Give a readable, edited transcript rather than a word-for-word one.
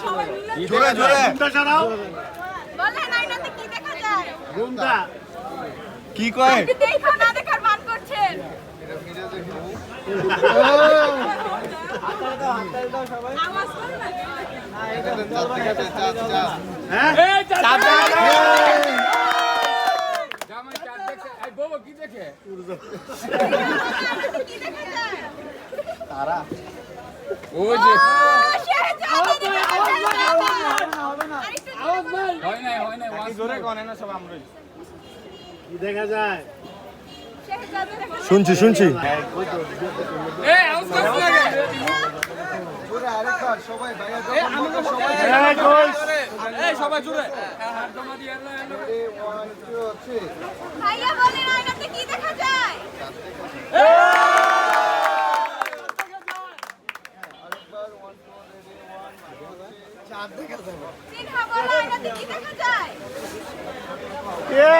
জোরে জোরে ঘুমটা সরাও। বলেন আয়নাতে কি দেখা যায়? ঘুমটা। কি কয় আপনি দেখো না দেখার মান করছেন। আওয়াজ করো না। হ্যাঁ? জামাই চাঁদ দেখছে, এই বউ কি দেখে? আয়নাতে কি দেখা যায়? ওই যে ও, শেহজাদা দেখা যায়। আরেকটু হয় নাই জোরে গনে না সব আমরাই। কি দেখা যায়? শেহজাদা দেখা যায়। শুনছি শুনছি এই আওয়াজ করছ লাগে। এই কই? এই সবাই জোরে। হাত জমা দিয়ে এলো এলো। ভাইয়া বলেন আয়নাতে কি দেখা যায়? সিনহা বলো আয়নাতে কি দেখা যায়? এ